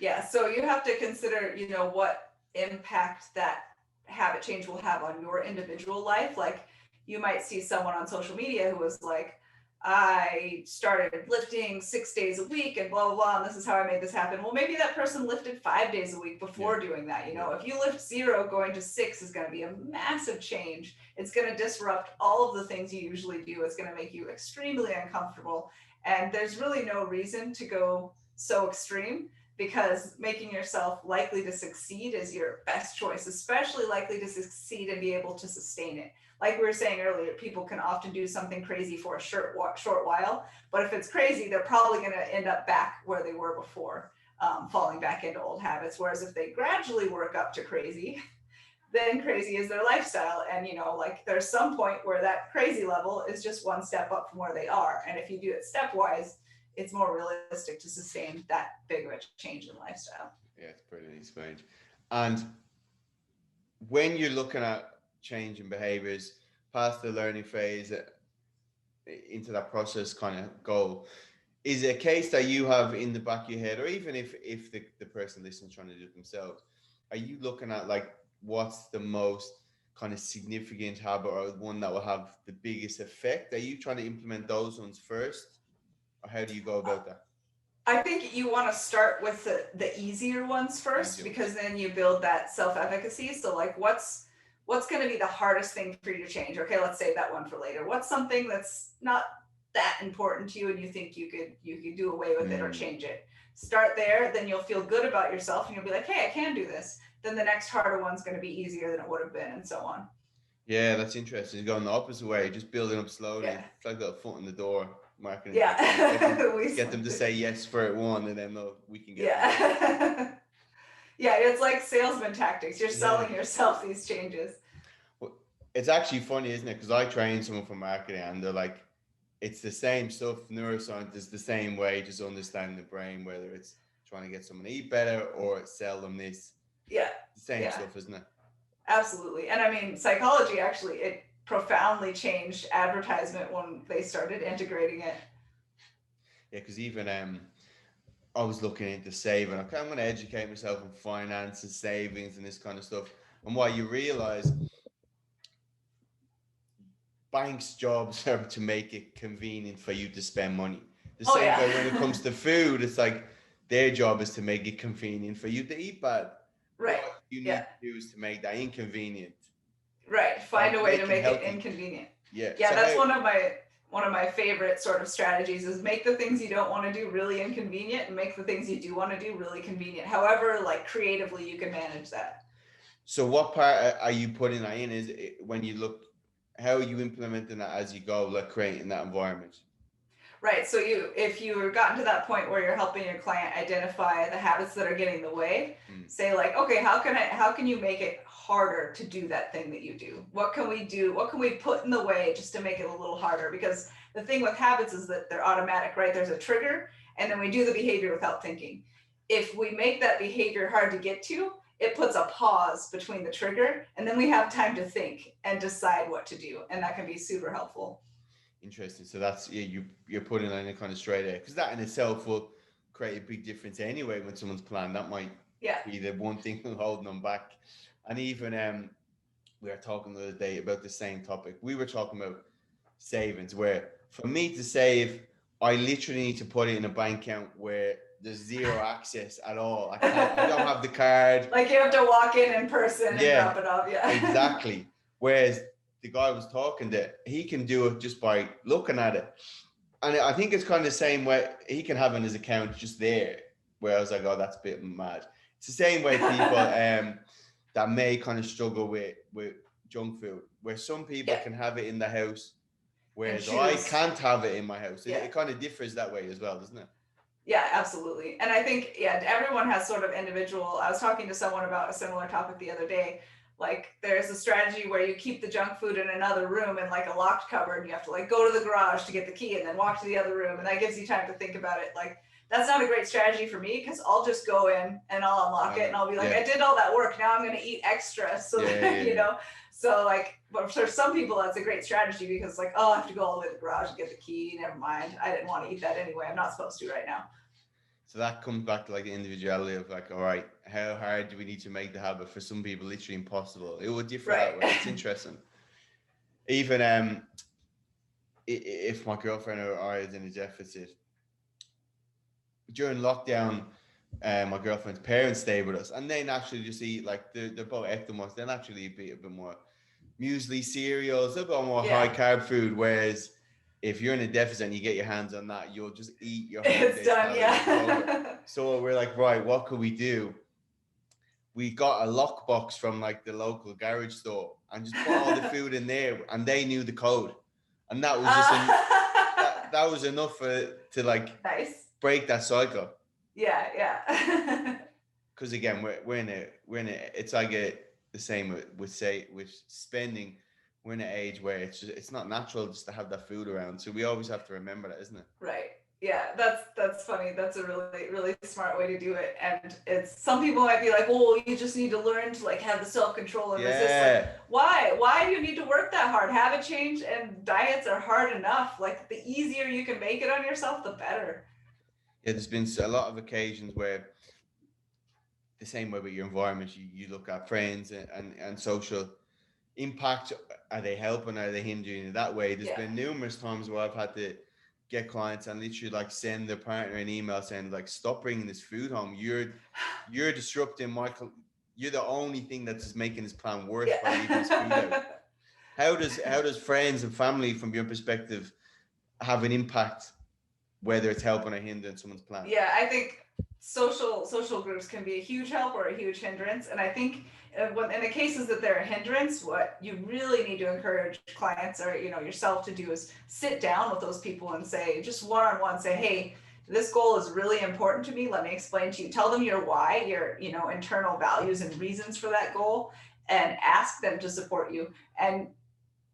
Yeah, so you have to consider, what impact that habit change will have on your individual life. Like you might see someone on social media who was like, I started lifting 6 days a week and blah, blah, blah, and this is how I made this happen. Well, maybe that person lifted 5 days a week before doing that. If you lift 0, going to 6 is going to be a massive change. It's going to disrupt all of the things you usually do. It's going to make you extremely uncomfortable. And there's really no reason to go so extreme, because making yourself likely to succeed is your best choice, especially likely to succeed and be able to sustain it. Like we were saying earlier, people can often do something crazy for a short while, but if it's crazy, they're probably going to end up back where they were before, falling back into old habits. Whereas if they gradually work up to crazy, then crazy is their lifestyle. And, like there's some point where that crazy level is just one step up from where they are. And if you do it stepwise, it's more realistic to sustain that big of a change in lifestyle. Yeah, it's brilliantly explained. And when you're looking at changing behaviors past the learning phase into that process kind of goal, is it a case that you have in the back of your head, or even if the person listening trying to do it themselves, are you looking at like what's the most kind of significant habit or one that will have the biggest effect? Are you trying to implement those ones first, or how do you go about that? I think you want to start with the easier ones first, because then you build that self-efficacy. So like what's going to be the hardest thing for you to change? Okay, let's save that one for later. What's something that's not that important to you and you think you could do away with it or change it? Start there, then you'll feel good about yourself and you'll be like, hey, I can do this. Then the next harder one's going to be easier than it would have been, and so on. Yeah, that's interesting. Going the opposite way, just building up slowly. Yeah. It's like a foot in the door marketing. Yeah. Get them to say yes for it one, and then we can get them. Yeah, it's like salesman tactics. You're selling yourself these changes. Well, it's actually funny, isn't it? Because I train someone for marketing and they're like, it's the same stuff. Neuroscience is the same way, just understanding the brain, whether it's trying to get someone to eat better or sell them this. Yeah. The same stuff, isn't it? Absolutely. And I mean, psychology actually, it profoundly changed advertisement when they started integrating it. Yeah, because even I was looking into saving. Okay, I'm going to educate myself on finance and savings and this kind of stuff. And what you realize, banks' jobs are to make it convenient for you to spend money. The same way when it comes to food, it's like their job is to make it convenient for you to eat bad. Right. What you need to do is to make that inconvenient. Right. Find a way to make it inconvenient. Yeah. Yeah, so that's one of my favorite sort of strategies, is make the things you don't want to do really inconvenient and make the things you do want to do really convenient. However, like creatively you can manage that. So what part are you putting that in? Is it, when you look, how are you implementing that as you go, like creating that environment? Right. So if you've gotten to that point where you're helping your client identify the habits that are getting in the way, say like, okay, how can you make it harder to do that thing that you do? What can we do? What can we put in the way just to make it a little harder? Because the thing with habits is that they're automatic, right? There's a trigger and then we do the behavior without thinking. If we make that behavior hard to get to, it puts a pause between the trigger, and then we have time to think and decide what to do, and that can be super helpful. Interesting. So that's, yeah, you're putting in a kind of straight there, because that in itself will create a big difference anyway when someone's plan. That might be the one thing holding them back. And even we were talking the other day about the same topic. We were talking about savings, where for me to save, I literally need to put it in a bank account where there's zero access at all. I don't have the card. Like you have to walk in person and drop it off. Yeah. Exactly. Whereas the guy I was talking to, he can do it just by looking at it. And I think it's kind of the same way he can have in his account just there. Where I was like, oh, that's a bit mad. It's the same way people that may kind of struggle with junk food, where some people can have it in the house, whereas I can't have it in my house. It kind of differs that way as well, doesn't it? Yeah, absolutely. And I think, everyone has sort of individual. I was talking to someone about a similar topic the other day. Like there's a strategy where you keep the junk food in another room in like a locked cupboard, and you have to like go to the garage to get the key and then walk to the other room. And that gives you time to think about it. Like that's not a great strategy for me, because I'll just go in and I'll unlock it and I'll be like, I did all that work. Now I'm going to eat extra. So, you know, so like, but for some people, that's a great strategy, because like, oh, I have to go all the way to the garage and get the key. Never mind. I didn't want to eat that anyway. I'm not supposed to right now. So that comes back to like the individuality of like, all right, how hard do we need to make the habit? For some people, literally impossible. It would differ that way. It's interesting. Even if my girlfriend or I is in a deficit, during lockdown, my girlfriend's parents stay with us, and they naturally just eat like they're both ectomorphs. They naturally eat a bit more muesli, cereals, a bit more high carb food. Whereas if you're in a deficit and you get your hands on that, you'll just eat your whole It's done, So we're like, right, what could we do? We got a lockbox from like the local garage store and just put all the food in there, and they knew the code, and that was just that was enough to like break that cycle. Yeah. Because again, we're in a it's like the same with spending. We're in an age where it's not natural just to have that food around. So we always have to remember that, isn't it? Right. Yeah, that's funny. That's a really, really smart way to do it. And it's, some people might be like, well, you just need to learn to like have the self-control and resist. Like, why do you need to work that hard? Habit change and diets are hard enough. Like the easier you can make it on yourself, the better. Yeah, there's been a lot of occasions where the same way with your environment, you look at friends and social impact. Are they helping? Are they hindering in that way? There's been numerous times where I've had to get clients and literally like send their partner an email saying like, stop bringing this food home. You're disrupting Michael. You're the only thing that's just making this plan worse by leaving this food out. How does friends and family, from your perspective, have an impact, whether it's helping or hindering someone's plan? Yeah, I think social groups can be a huge help or a huge hindrance. And I think when in the cases that they're a hindrance, what you really need to encourage clients or yourself to do is sit down with those people and say, just one-on-one, say, hey, this goal is really important to me. Let me explain to you. Tell them your why, your internal values and reasons for that goal, and ask them to support you. And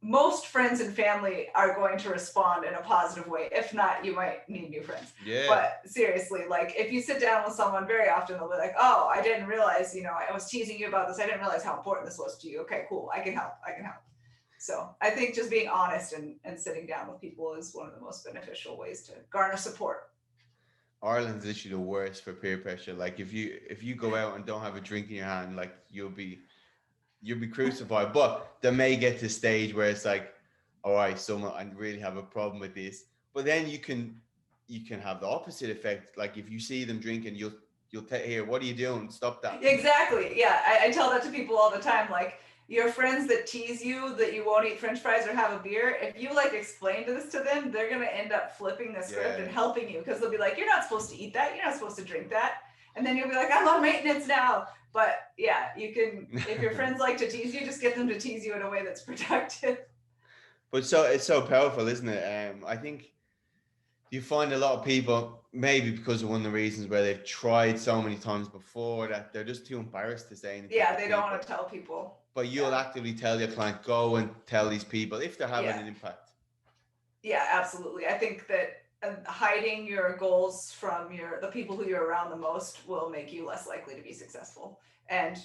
most friends and family are going to respond in a positive way. If not, you might need new friends. Yeah. But seriously, like if you sit down with someone, very often they'll be like, oh, I didn't realize, I was teasing you about this. I didn't realize how important this was to you. Okay, cool. I can help. So I think just being honest and sitting down with people is one of the most beneficial ways to garner support. Ireland's literally the worst for peer pressure. Like if you go out and don't have a drink in your hand, like you'll be crucified. But they may get to a stage where it's like, all right, someone, I really have a problem with this. But then you can have the opposite effect. Like if you see them drinking, you'll tell, here, what are you doing? Stop that. Exactly. Yeah, I tell that to people all the time. Like your friends that tease you that you won't eat French fries or have a beer, if you like explain this to them, they're gonna end up flipping the script and helping you, because they'll be like, you're not supposed to eat that. You're not supposed to drink that. And then you'll be like, I'm on maintenance now. But yeah, you can, if your friends like to tease you, just get them to tease you in a way that's productive. But it's so powerful, isn't it? I think you find a lot of people, maybe because of one of the reasons where they've tried so many times before, that they're just too embarrassed to say anything. Yeah, they don't want to tell people. But you'll actively tell your client, go and tell these people if they're having an impact. Yeah, absolutely. I think that hiding your goals from the people who you're around the most will make you less likely to be successful. And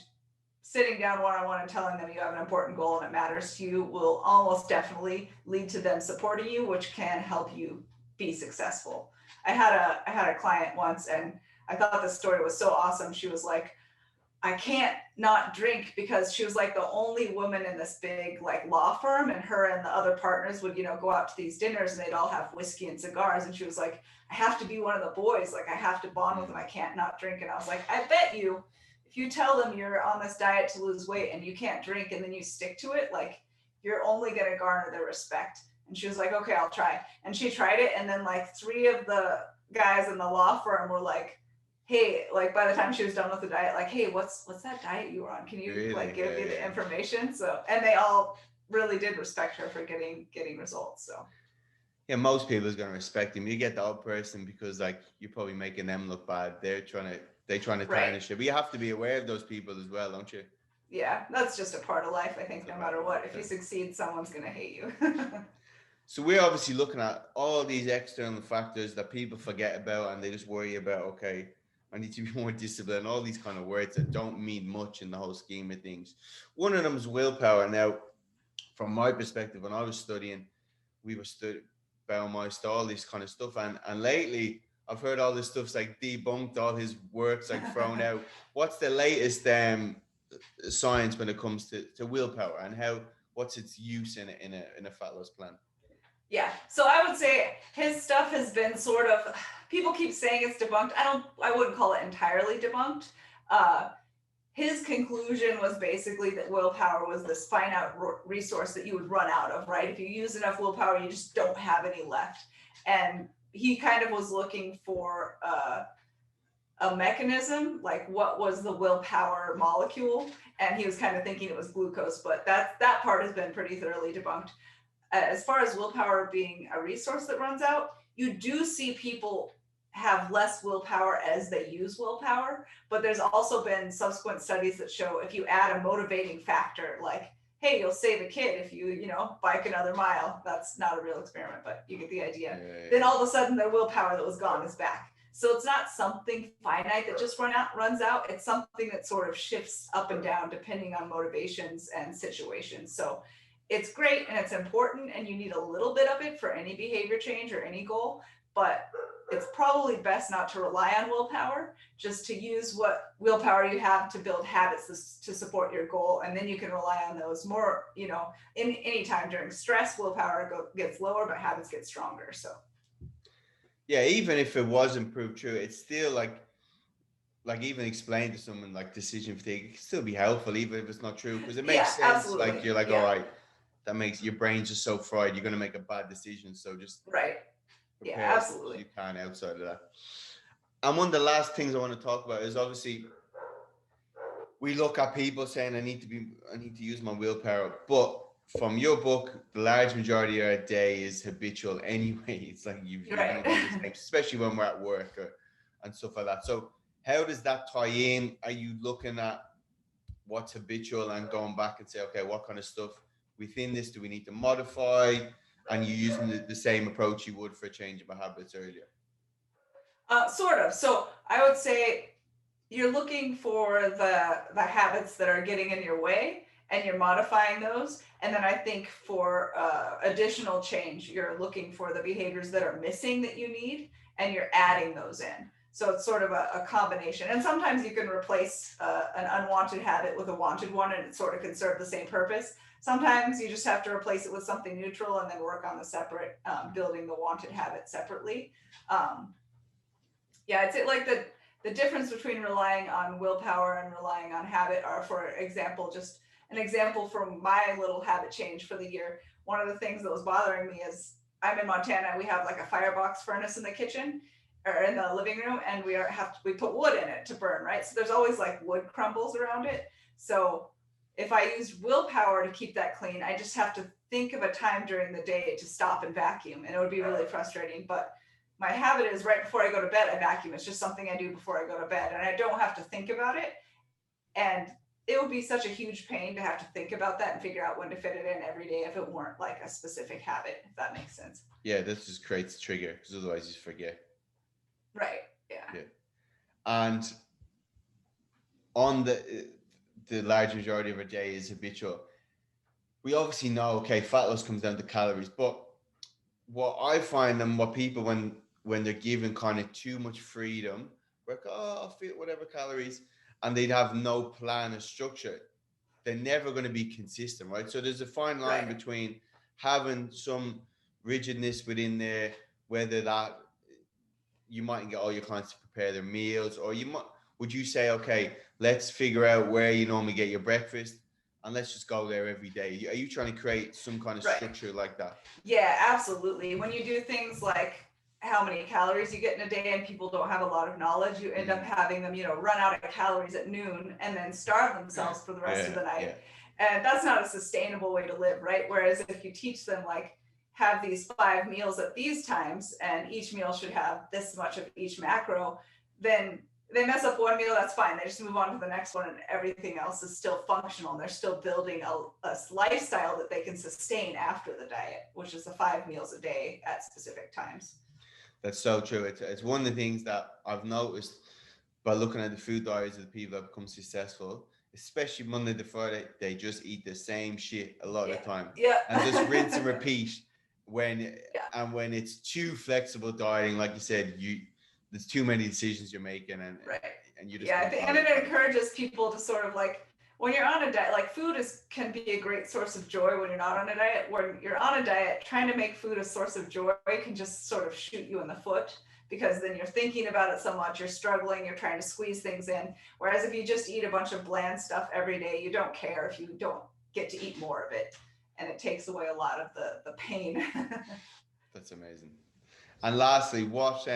sitting down one-on-one and telling them you have an important goal and it matters to you will almost definitely lead to them supporting you, which can help you be successful. I had a client once, and I thought this story was so awesome. She was like, I can't not drink, because she was like the only woman in this big like law firm, and her and the other partners would, go out to these dinners and they'd all have whiskey and cigars. And she was like, I have to be one of the boys. Like, I have to bond with them. I can't not drink. And I was like, I bet you, if you tell them you're on this diet to lose weight and you can't drink and then you stick to it, like, you're only going to garner their respect. And she was like, okay, I'll try. And she tried it. And then like 3 of the guys in the law firm were like, hey, like by the time she was done with the diet, like, hey, what's that diet you were on? Can you Really? like give me the information? So, and they all really did respect her for getting results. So yeah, most people is going to respect him. You get the odd person because like you're probably making them look bad. They're trying to tarnish it. But you have to be aware of those people as well, don't you? Yeah, that's just a part of life, I think, no matter what. If you succeed, someone's going to hate you. So we're obviously looking at all these external factors that people forget about, and they just worry about, okay, I need to be more disciplined, all these kind of words that don't mean much in the whole scheme of things. One of them is willpower. Now, from my perspective, when I was studying, we were studying Baumeister, all this kind of stuff. And lately, I've heard all this stuff's like debunked, all his work's like thrown out. What's the latest science when it comes to willpower, and what's its use in a fat loss plan? Yeah, so I would say his stuff has been sort of, people keep saying it's debunked. I wouldn't call it entirely debunked. His conclusion was basically that willpower was this finite resource that you would run out of, right? If you use enough willpower, you just don't have any left. And he kind of was looking for a mechanism, like what was the willpower molecule? And he was kind of thinking it was glucose, but that part has been pretty thoroughly debunked. As far as willpower being a resource that runs out, you do see people have less willpower as they use willpower, but there's also been subsequent studies that show if you add a motivating factor, like, hey, you'll save a kid if you bike another mile. That's not a real experiment, but you get the idea. Yeah. Then all of a sudden their willpower that was gone is back. So it's not something finite that just runs out. It's something that sort of shifts up and down depending on motivations and situations. So it's great and it's important, and you need a little bit of it for any behavior change or any goal, but it's probably best not to rely on willpower, just to use what willpower you have to build habits to support your goal. And then you can rely on those more, in any time during stress, willpower gets lower, but habits get stronger. So yeah, even if it wasn't proved true, it's still like even explain to someone like decision fatigue, it can still be helpful, even if it's not true, because it makes sense. Absolutely. Like you're like, all right, that makes your brain's just so fried, you're going to make a bad decision. So just right. Yeah, absolutely. You can outside of that. And one of the last things I want to talk about is obviously we look at people saying I need to use my willpower, but from your book, the large majority of our day is habitual anyway. It's like you're going to do the same, especially when we're at work and stuff like that. So how does that tie in? Are you looking at what's habitual and going back and say, okay, what kind of stuff within this do we need to modify? And you're using the same approach you would for changing my habits earlier? Sort of. So I would say you're looking for the habits that are getting in your way, and you're modifying those. And then I think for additional change, you're looking for the behaviors that are missing that you need, and you're adding those in. So it's sort of a combination. And sometimes you can replace an unwanted habit with a wanted one, and it sort of can serve the same purpose. Sometimes you just have to replace it with something neutral and then work on the separate, building the wanted habit separately. Yeah, it's like the difference between relying on willpower and relying on habit are, for example, just an example from my little habit change for the year. One of the things that was bothering me is I'm in Montana. We have like a firebox furnace in the kitchen or in the living room, and we put wood in it to burn, right? So there's always like wood crumbles around it. So if I used willpower to keep that clean, I just have to think of a time during the day to stop and vacuum, and it would be really frustrating. But my habit is right before I go to bed, I vacuum. It's just something I do before I go to bed, and I don't have to think about it. And it would be such a huge pain to have to think about that and figure out when to fit it in every day if it weren't like a specific habit, if that makes sense. Yeah, this just creates a trigger because otherwise you forget. Right. Yeah. Yeah. And on the large majority of our day is habitual. We obviously know, okay, fat loss comes down to calories, but what I find and what people when they're given kind of too much freedom, like, oh, I'll fit whatever calories, and they'd have no plan or structure, they're never going to be consistent, right? So there's a fine line between having some rigidness within there, whether that you mightn't get all your clients to prepare their meals, or you might, would you say, okay, let's figure out where you normally get your breakfast and let's just go there every day? Are you trying to create some kind of structure like that? Yeah, absolutely. When you do things like how many calories you get in a day and people don't have a lot of knowledge, you end up having them, run out of calories at noon and then starve themselves for the rest of the night. And that's not a sustainable way to live, right? Whereas if you teach them, like, have these 5 meals at these times and each meal should have this much of each macro, then they mess up one meal, that's fine. They just move on to the next one and everything else is still functional and they're still building a lifestyle that they can sustain after the diet, which is the 5 meals a day at specific times. That's so true. It's one of the things that I've noticed by looking at the food diaries of the people that become successful, especially Monday to Friday, they just eat the same shit a lot of the time. Yeah. And just rinse and repeat and when it's too flexible dieting, like you said, there's too many decisions you're making and you just and it encourages people to sort of, like, when you're on a diet, like, food can be a great source of joy when you're not on a diet. When you're on a diet, trying to make food a source of joy can just sort of shoot you in the foot, because then you're thinking about it so much, you're struggling, you're trying to squeeze things in. Whereas if you just eat a bunch of bland stuff every day, you don't care if you don't get to eat more of it. And it takes away a lot of the pain. That's amazing. And lastly, what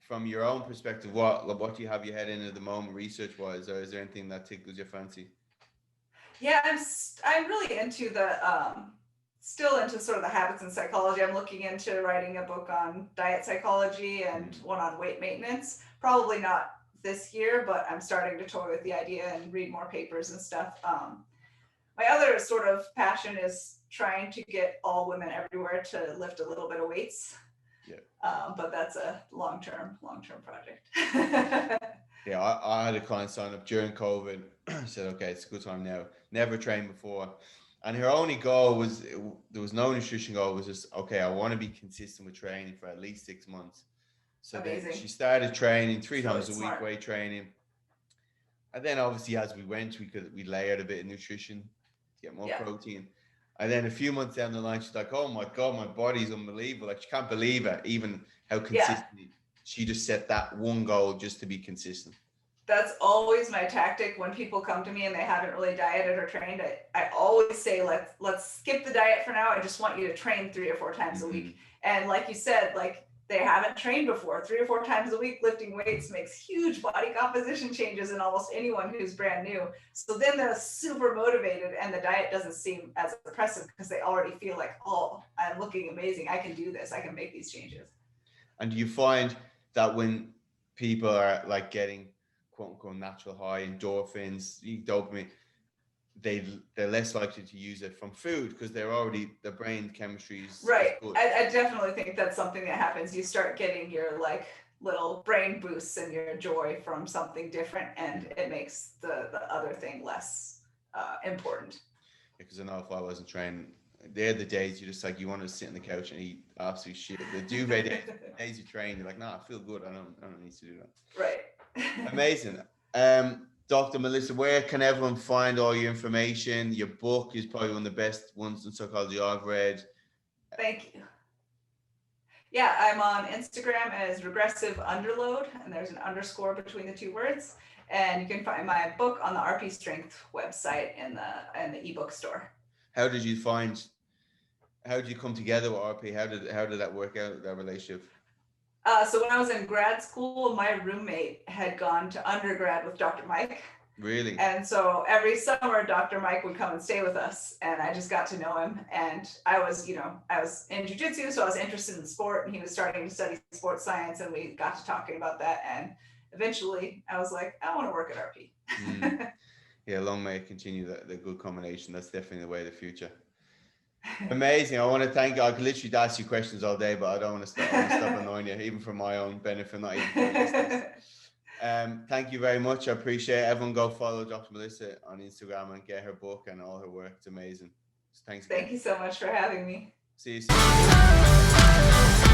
from your own perspective, what do you have your head in at the moment, research wise, or is there anything that tickles your fancy? Yeah, I'm really into still into sort of the habits and psychology. I'm looking into writing a book on diet psychology and one on weight maintenance. Probably not this year, but I'm starting to toy with the idea and read more papers and stuff. My other sort of passion is trying to get all women everywhere to lift a little bit of weights. But that's a long-term project. Yeah, I had a client sign up during COVID. Said, okay, it's a good time now. Never trained before. And her only goal was, there was no nutrition goal, was just, okay, I want to be consistent with training for at least 6 months. So then she started training 3 times a week, weight training. And then obviously as we went, we layered a bit of nutrition to get more protein. And then a few months down the line, she's like, oh my God, my body's unbelievable. Like, she can't believe it, even how consistently she just set that one goal just to be consistent. That's always my tactic when people come to me and they haven't really dieted or trained. I always say, let's skip the diet for now. I just want you to train 3 or 4 times a week. And like you said, like, they haven't trained before. 3 or 4 times a week lifting weights makes huge body composition changes in almost anyone who's brand new. So then they're super motivated and the diet doesn't seem as oppressive because they already feel like, oh, I'm looking amazing. I can do this. I can make these changes. And do you find that when people are like getting quote unquote natural high, endorphins, dopamine, they're less likely to use it from food because their brain chemistry is good. I definitely think that's something that happens. You start getting your like little brain boosts and your joy from something different, and it makes the other thing less important. Because I know if I wasn't trained, they're the days you just like, you want to sit on the couch and eat absolute shit. The duvet days you train, you're like, nah, I feel good. I don't need to do that. Right. Amazing. Dr. Melissa, where can everyone find all your information? Your book is probably one of the best ones in psychology I've read. Thank you. Yeah, I'm on Instagram as Regressive Underload, and there's an underscore between the 2 words. And you can find my book on the RP Strength website in the ebook store. How did you come together with RP? How did that work out, that relationship? So when I was in grad school, my roommate had gone to undergrad with Dr. Mike. Really? And so every summer, Dr. Mike would come and stay with us, and I just got to know him. And I was in jiu-jitsu, so I was interested in sport, and he was starting to study sports science, and we got to talking about that. And eventually I was like, I want to work at RP. Yeah, long may it continue, the good combination. That's definitely the way of the future. Amazing. I want to thank you. I could literally ask you questions all day, but I don't want to stop. I want to stop annoying you, even for my own benefit, not even for the listeners. Thank you very much. I appreciate it. Everyone go follow Dr. Melissa on Instagram and get her book and all her work. It's amazing. Thanks again. Thank you so much for having me. See you soon.